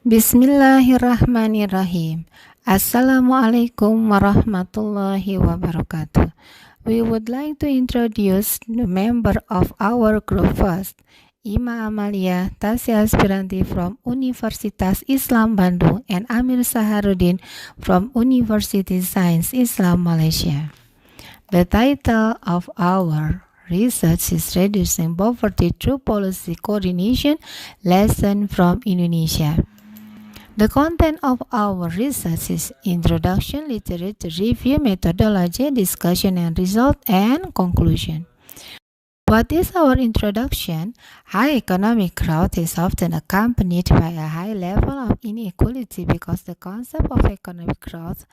Bismillahirrahmanirrahim. Assalamualaikum warahmatullahi wabarakatuh. We would like to introduce the member of our group first. Ima Amalia, Tasya Aspiranti from Universitas Islam Bandung and Amir Saharudin from University Science Islam Malaysia. The title of our research is Reducing Poverty Through Policy Coordination, Lesson from Indonesia. The content of our research is introduction, literature review, methodology, discussion and result, and conclusion. What is our introduction? High economic growth is often accompanied by a high level of inequality because the concept of economic growth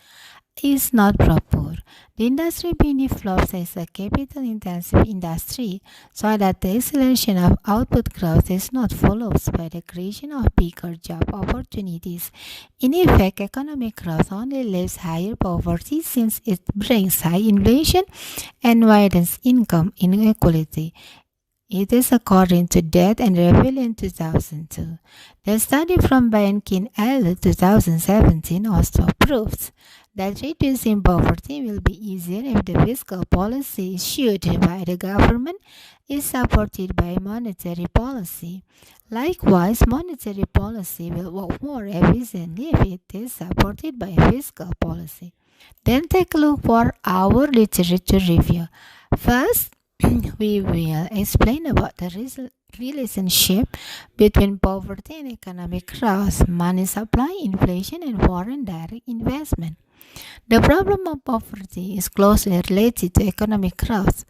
is not proper. The industry being developed as a capital-intensive industry, so that the acceleration of output growth is not followed by the creation of bigger job opportunities. In effect, economic growth only leaves higher poverty since it brings high inflation and widens income inequality. It is according to Death and Rebellion 2002. The study from Bayan-Kin et al. 2017 also proves that reducing poverty will be easier if the fiscal policy issued by the government is supported by monetary policy. Likewise, monetary policy will work more efficiently if it is supported by fiscal policy. Then take a look for our literature review. First, we will explain about the relationship between poverty and economic growth, money supply, inflation, and foreign direct investment. The problem of poverty is closely related to economic growth,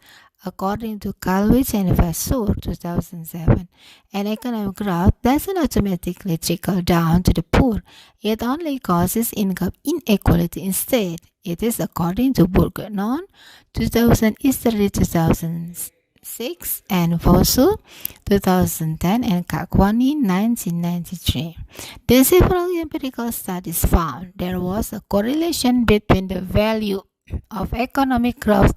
according to Kalwitz and Vasseur 2007. And economic growth doesn't automatically trickle down to the poor, it only causes income inequality instead. It is according to Bourguignon 2000, Easterly 2006, and Vasseur 2010, and Kakwani 1993. Then several empirical studies found there was a correlation between the value of economic growth,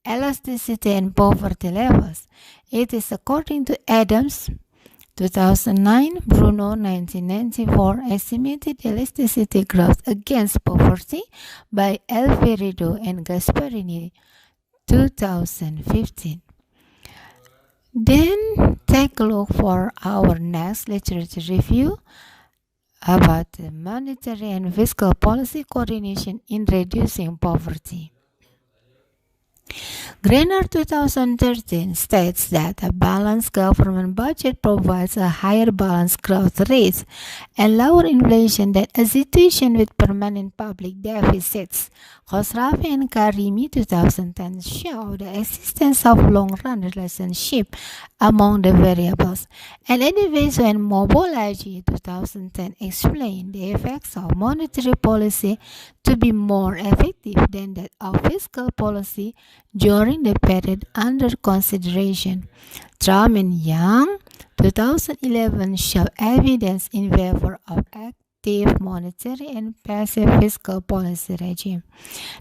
elasticity, and poverty levels. It is according to Adams 2009, Bruno 1994, estimated elasticity growth against poverty by Alfredo and Gasparini 2015. Then take a look for our next literature review about the monetary and fiscal policy coordination in reducing poverty. Greiner 2013 states that a balanced government budget provides a higher balanced growth rate and lower inflation than a situation with permanent public deficits. Khosravi and Karimi 2010 show the existence of long-run relationship among the variables, and Edivaso and Mobolaji 2010 explain the effects of monetary policy to be more effective than that of fiscal policy during the period under consideration. Traum and Young 2011 show evidence in favor of active monetary and passive fiscal policy regime.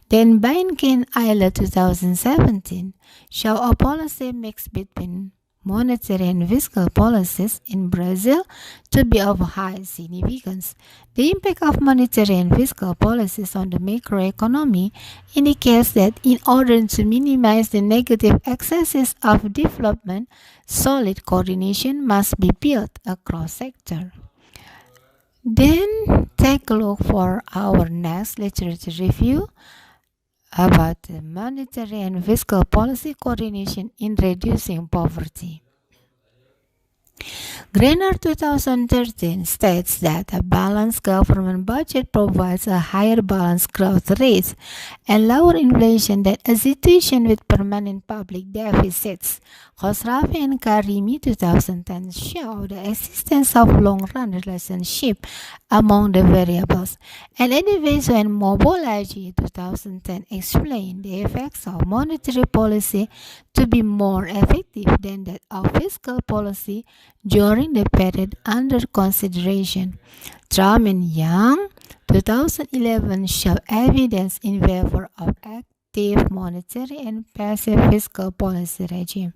Then Bain-Kin Isla 2017 show a policy mix between monetary and fiscal policies in Brazil to be of high significance. The impact of monetary and fiscal policies on the macroeconomy indicates that in order to minimize the negative excesses of development, solid coordination must be built across sectors. Then take a look for our next literature review about the monetary and fiscal policy coordination in reducing poverty. Greiner 2013 states that a balanced government budget provides a higher balanced growth rate and lower inflation than a situation with permanent public deficits. Khosravi and Karimi 2010 show the existence of long-run relationship among the variables, and Edivaso and Mobolaji 2010 explain the effects of monetary policy to be more effective than that of fiscal policy during the period under consideration. Traum and Young 2011 show evidence in favor of active monetary and passive fiscal policy regime.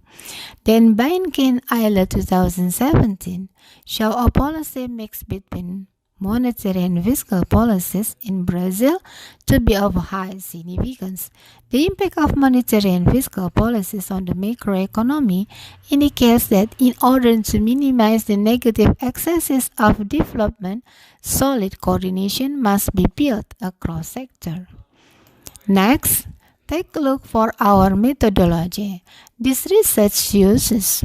Then Bain-Kin Isla 2017 show a policy mix between monetary and fiscal policies in Brazil to be of high significance. The impact of monetary and fiscal policies on the macroeconomy indicates that in order to minimize the negative excesses of development, solid coordination must be built across sectors. Next, take a look for our methodology. This research uses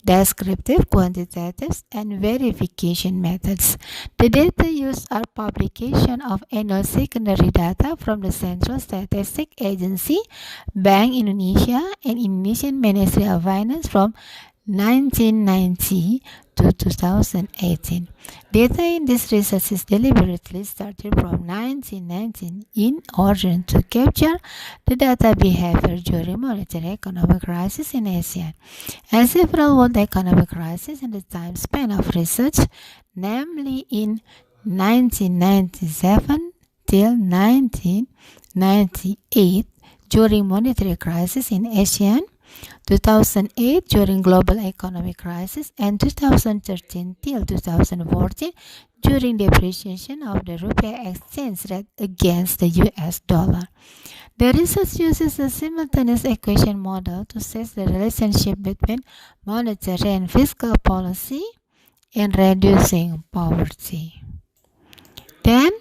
descriptive, quantitative, and verification methods. The data used are publication of annual secondary data from the Central Statistic Agency, Bank Indonesia, and Indonesian Ministry of Finance from 1990 to 2018. Data in this research is deliberately started from 1919 in order to capture the data behavior during monetary economic crisis in Asia and several world economic crises in the time span of research, namely in 1997 till 1998 during monetary crisis in Asia, 2008 during global economic crisis, and 2013 till 2014 during depreciation of the rupiah exchange rate against the US dollar. The research uses a simultaneous equation model to assess the relationship between monetary and fiscal policy in reducing poverty. Then,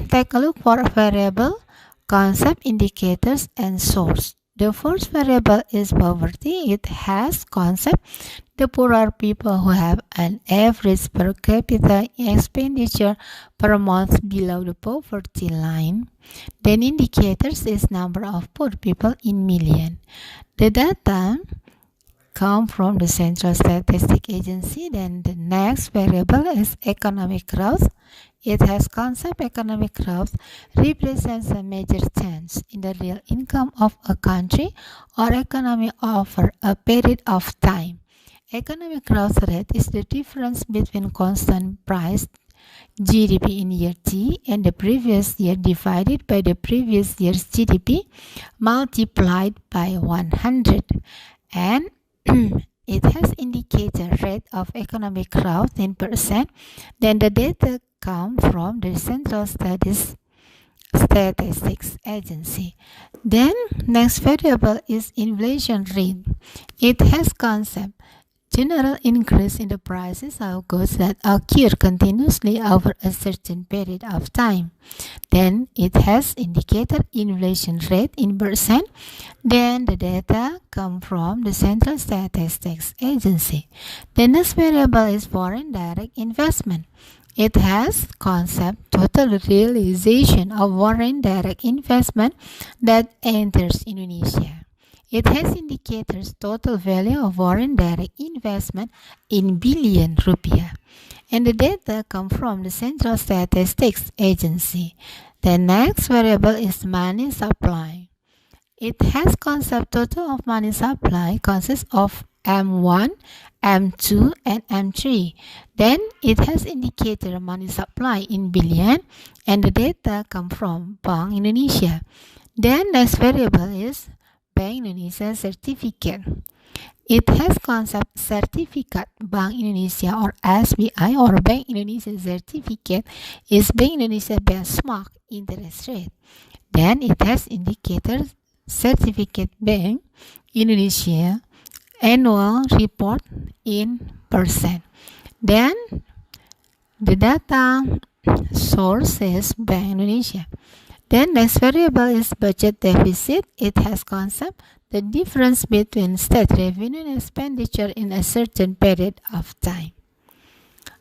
take a look for variable, concept, indicators, and source. The first variable is poverty. It has concept. The poor are people who have an average per capita expenditure per month below the poverty line. Then indicators is number of poor people in million. The data come from the Central Statistic Agency. Then the next variable is economic growth. It has concept. Economic growth represents a major change in the real income of a country or economy over a period of time. Economic growth rate is the difference between constant price GDP in year T and the previous year divided by the previous year's GDP multiplied by 100. And it has indicator rate of economic growth in percent. Then the data come from the Central Statistics Agency. Then next variable is inflation rate. It has concept. General increase in the prices of goods that occur continuously over a certain period of time. Then it has indicator inflation rate in percent. Then the data come from the Central Statistics Agency. The next variable is foreign direct investment. It has concept total realization of foreign direct investment that enters Indonesia. It has indicators total value of foreign direct investment in billion rupiah. And the data come from the Central Statistics Agency. The next variable is money supply. It has concept total of money supply consists of M1, M2, and M3. Then it has indicator money supply in billion and the data come from Bank Indonesia. Then next variable is Bank Indonesia certificate. It has concept certificate Bank Indonesia or SBI or Bank Indonesia certificate is Bank Indonesia benchmark interest rate. Then it has indicator certificate Bank Indonesia annual report in percent. Then the data source is Bank Indonesia. Then next variable is budget deficit. It has concept the difference between state revenue and expenditure in a certain period of time.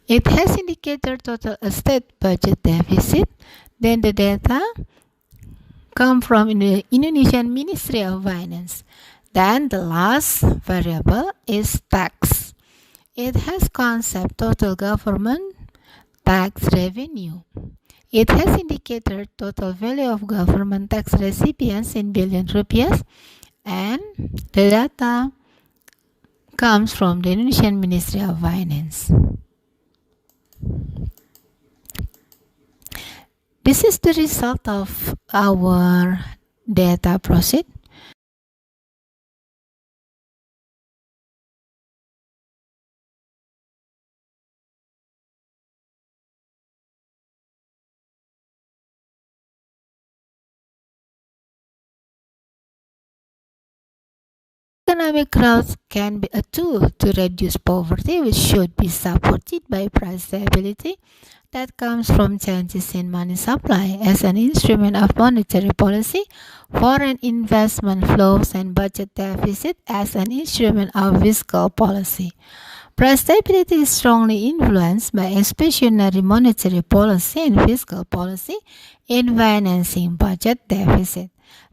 It has indicator total state budget deficit. Then the data come from the Indonesian Ministry of Finance. Then the last variable is tax. It has concept total government tax revenue. It has indicator total value of government tax recipients in billion rupiahs, and the data comes from the Indonesian Ministry of Finance. This is the result of our data process. Economic growth can be a tool to reduce poverty, which should be supported by price stability that comes from changes in money supply as an instrument of monetary policy, foreign investment flows, and budget deficit as an instrument of fiscal policy. Price stability is strongly influenced by expansionary monetary policy and fiscal policy in financing budget deficit.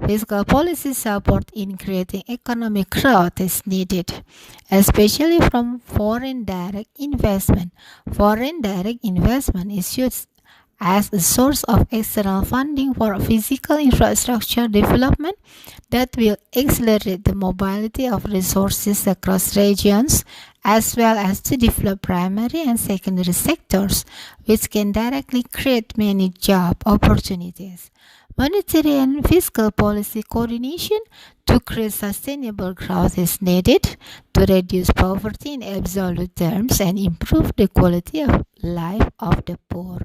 Fiscal policy support in creating economic growth is needed, especially from foreign direct investment. Foreign direct investment is used as a source of external funding for physical infrastructure development that will accelerate the mobility of resources across regions, as well as to develop primary and secondary sectors, which can directly create many job opportunities. Monetary and fiscal policy coordination to create sustainable growth is needed to reduce poverty in absolute terms and improve the quality of life of the poor.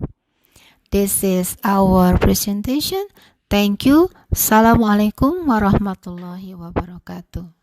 This is our presentation. Thank you. Assalamualaikum warahmatullahi wabarakatuh.